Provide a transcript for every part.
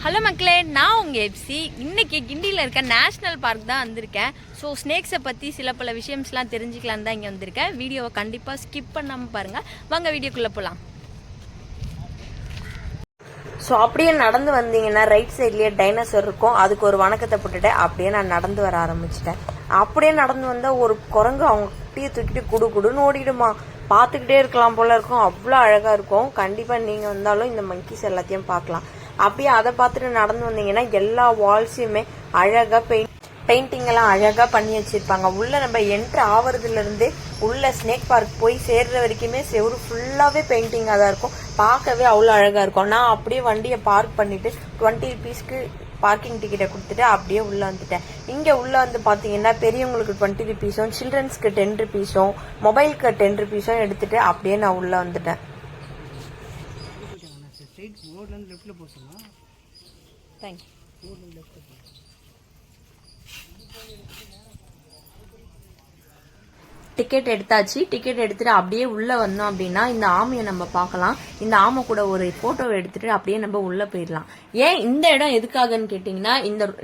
Hello மக்களே, நான் உங்கள் எஃப்சி. இன்றைக்கி கிண்டியில் இருக்க நேஷ்னல் பார்க் தான் வந்திருக்கேன். ஸோ ஸ்னேக்ஸை பற்றி சில பல விஷயம்ஸ்லாம் தெரிஞ்சுக்கலாம் தான் இங்கே வந்திருக்கேன். வீடியோவை கண்டிப்பாக ஸ்கிப் பண்ணாமல் பாருங்கள். வாங்க வீடியோக்குள்ளே போகலாம். ஸோ அப்படியே நடந்து வந்தீங்கன்னா ரைட் சைட்லேயே டைனோசர் இருக்கும். அதுக்கு ஒரு வணக்கத்தை போட்டுட்டு அப்படியே நான் நடந்து வர ஆரம்பிச்சிட்டேன். அப்படியே நடந்து வந்தால் ஒரு குரங்கு அவங்க குட்டியை தூக்கிட்டு குடுன்னு ஓடிடுமா. பார்த்துக்கிட்டே இருக்கலாம் போல இருக்கும். அவ்வளோ அழகாக இருக்கும். கண்டிப்பாக நீங்கள் வந்தாலும் இந்த மங்கீஸ் எல்லாத்தையும் பார்க்கலாம். அப்படியே அதை பார்த்துட்டு நடந்து வந்தீங்கன்னா எல்லா வால்ஸையுமே அழகா பெயிண்டிங் எல்லாம் அழகா பண்ணி வச்சிருப்பாங்க. உள்ள நம்ம என்ட்ரு ஆவறதுல இருந்து உள்ள ஸ்னேக் பார்க் போய் சேர்ற வரைக்குமே செவரு ஃபுல்லாவே பெயிண்டிங்கா தான் இருக்கும். பார்க்கவே அவ்வளோ அழகா இருக்கும். நான் அப்படியே வண்டியை பார்க் பண்ணிட்டு 20 rupeesக்கு பார்க்கிங் டிக்கெட்டை கொடுத்துட்டு அப்படியே உள்ள வந்துட்டேன். இங்க உள்ள வந்து பாத்தீங்கன்னா பெரியவங்களுக்கு 20 rupeesம், சில்ட்ரன்ஸ்க்கு 10 rupeesம், மொபைலுக்கு 10 rupeesம் எடுத்துட்டு அப்படியே நான் உள்ள வந்துட்டேன். டிக்கெட் எடுத்தாச்சு. டிக்கெட் எடுத்துட்டு அப்படியே உள்ள வந்தோம் அப்படின்னா இந்த ஆமையை நம்ம பார்க்கலாம். இந்த ஆமை கூட ஒரு போட்டோ எடுத்துட்டு அப்படியே நம்ம உள்ள போயிடலாம். ஏன் இந்த இடம் எதுக்காகன்னு கேட்டீங்கன்னா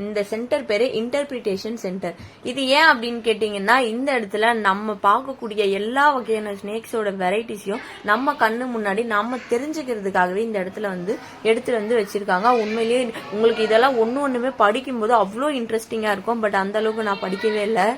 இந்த சென்டர் பேரு இன்டர்பிரிட்டேஷன் சென்டர். இது ஏன் அப்படின்னு கேட்டீங்கன்னா இந்த இடத்துல நம்ம பார்க்கக்கூடிய எல்லா வகையான ஸ்னேக்ஸோட வெரைட்டிஸையும் நம்ம கண்ணு முன்னாடி நம்ம தெரிஞ்சுக்கிறதுக்காகவே இந்த இடத்துல வந்து எடுத்துட்டு வந்து வச்சிருக்காங்க. உண்மையிலேயே உங்களுக்கு இதெல்லாம் ஒண்ணுமே படிக்கும்போது அவ்வளோ இன்ட்ரெஸ்டிங்கா இருக்கும். பட் அந்த அளவுக்கு நான் படிக்கவே இல்லை.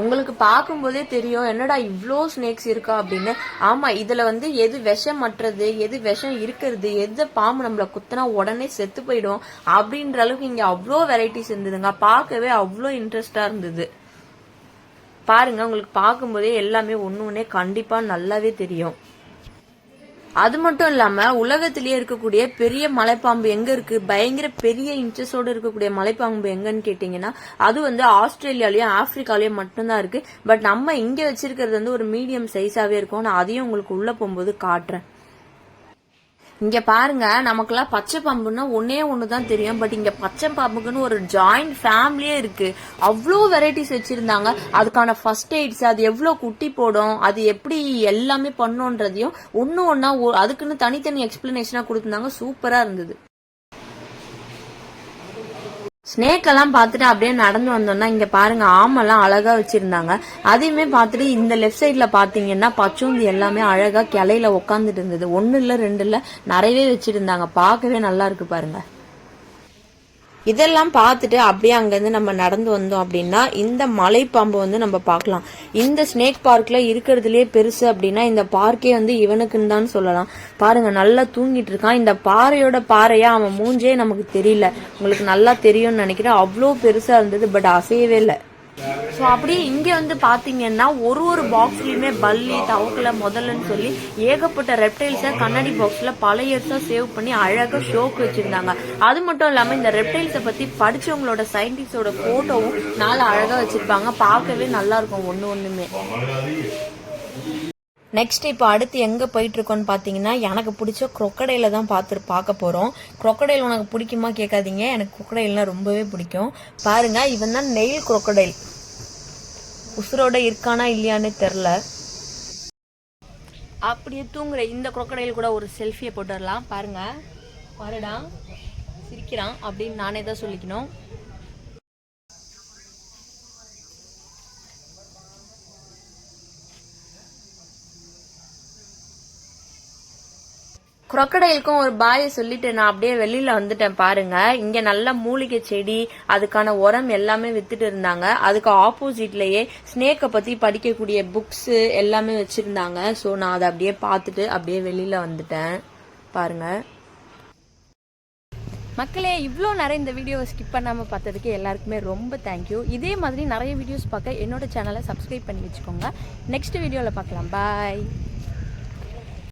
உங்களுக்கு பார்க்கும்போதே தெரியும் என்னடா இவ்வளோ ஸ்னேக்ஸ் இருக்கா அப்படின்னு. ஆமா, இதுல வந்து எது விஷம் மற்றது, எது விஷம் இருக்கிறது, எது பாம்பு நம்மள குத்தினா உடனே செத்து போயிடும் அப்படின்ற அளவுக்கு இங்க அவ்வளோ வெரைட்டிஸ் இருந்ததுங்க. பார்க்கவே அவ்வளோ இன்ட்ரெஸ்டா இருந்தது. பாருங்க, உங்களுக்கு பார்க்கும்போதே எல்லாமே ஒன்னே கண்டிப்பா நல்லாவே தெரியும். அது மட்டும் இல்லாம உலகத்திலேயே இருக்கக்கூடிய பெரிய மலைப்பாம்பு எங்க இருக்கு, பயங்கர பெரிய இன்ச்சஸோட இருக்கக்கூடிய மலைப்பாம்பு எங்கன்னு கேட்டீங்கன்னா அது வந்து ஆஸ்திரேலியாலயும் ஆப்பிரிக்காலயும் மட்டும்தான் இருக்கு. பட் நம்ம இங்க வச்சிருக்கிறது வந்து ஒரு மீடியம் சைஸாவே இருக்கும். நான் அதையும் உங்களுக்கு உள்ள போகும்போது காட்டுறேன். இங்க பாருங்க, நமக்கெல்லாம் பச்சை பாம்புன்னா ஒண்ணுதான் தெரியும். பட் இங்க பச்சை பாம்புக்குன்னு ஒரு ஜாயிண்ட் ஃபேமிலியே இருக்கு. அவ்வளோ வெரைட்டிஸ் வச்சிருந்தாங்க. அதுக்கான ஃபர்ஸ்ட் எய்ட்ஸ், அது எவ்வளவு குட்டி போடும், அது எப்படி எல்லாமே பண்ணுன்றதையும் ஒன்னா அதுக்குன்னு தனித்தனி எக்ஸ்பிளனேஷனா கொடுத்திருந்தாங்க. சூப்பரா இருந்தது. ஸ்னேக் எல்லாம் பார்த்துட்டு அப்படியே நடந்து வந்தோம்னா இங்க பாருங்க ஆமெல்லாம் அழகா வச்சிருந்தாங்க. அதையுமே பார்த்துட்டு இந்த லெஃப்ட் சைட்ல பாத்தீங்கன்னா பச்சோந்தி எல்லாமே அழகா கிளையில உட்காந்துட்டு இருந்தது. 1 இல்ல 2 இல்ல நிறையவே வச்சிருந்தாங்க. பார்க்கவே நல்லா இருக்கு பாருங்க. இதெல்லாம் பார்த்துட்டு அப்படியே அங்கிருந்து நம்ம நடந்து வந்தோம் அப்படின்னா இந்த மலைப்பாம்பு வந்து நம்ம பார்க்கலாம். இந்த ஸ்னேக் பார்க்ல இருக்கிறதுலயே பெருசு அப்படின்னா இந்த பார்க்கே வந்து இவனுக்குன்னு தான் சொல்லலாம். பாருங்க, நல்லா தூங்கிட்டு இருக்கான். இந்த பாறையா அவன் மூஞ்சே நமக்கு தெரியல. உங்களுக்கு நல்லா தெரியும்னு நினைக்கிறேன். அவ்வளோ பெருசா இருந்தது. பட் அசையவே இல்லை. ஸோ அப்படியே இங்கே வந்து பார்த்தீங்கன்னா ஒரு பாக்ஸ்லையுமே பல்லி, தவக்கலை, முதல்லன்னு சொல்லி ஏகப்பட்ட ரெப்டைல்ஸை கண்ணாடி பாக்ஸில் பல இயர்ஸாக சேவ் பண்ணி அழகாக ஷோக்கு வச்சுருந்தாங்க. அது மட்டும் இல்லாமல் இந்த ரெப்டைல்ஸை பற்றி படித்தவங்களோட சயின்டிஸ்டோட ஃபோட்டோவும் நாலு அழகாக வச்சுருப்பாங்க. பார்க்கவே நல்லா இருக்கும் ஒன்றுமே. நெக்ஸ்ட் இப்போ அடுத்து எங்கே போயிட்டு இருக்கோன்னு பார்த்தீங்கன்னா எனக்கு பிடிச்ச crocodile தான் பார்க்க போகிறோம். crocodile உனக்கு பிடிக்குமா கேட்காதீங்க, எனக்கு crocodileனா ரொம்பவே பிடிக்கும். பாருங்க, இவன் தான் நெயில் crocodile. உசுரோட இருக்கானா இல்லையான்னு தெரில. அப்படியே தூங்குற இந்த crocodile கூட ஒரு செல்ஃபியை போட்டுடலாம். பாருங்க, பாருடா சிரிக்கிறான் அப்படின்னு நானே தான் சொல்லிக்கணும். crocodileக்கும் ஒரு பாயை சொல்லிட்டு நான் அப்படியே வெளியில வந்துட்டேன். பாருங்க, இங்க நல்ல மூலிகை செடி, அதுக்கான உரம் எல்லாமே வித்துட்டு இருந்தாங்க. அதுக்கு ஆப்போசிட்லயே ஸ்னேக்கை பத்தி படிக்கக்கூடிய புக்ஸ் எல்லாமே வச்சிருந்தாங்க. ஸோ நான் அதை அப்படியே பார்த்துட்டு அப்படியே வெளியில வந்துட்டேன். பாருங்க மக்களே, இவ்வளோ நேரம் இந்த வீடியோவை ஸ்கிப் பண்ணாமல் பார்த்ததுக்கு எல்லாருக்குமே ரொம்ப தேங்க்யூ. இதே மாதிரி நிறைய வீடியோஸ் பார்க்க என்னோட சேனலை சப்ஸ்கிரைப் பண்ணி வச்சுக்கோங்க. நெக்ஸ்ட் வீடியோவில் பார்க்கலாம். பாய்.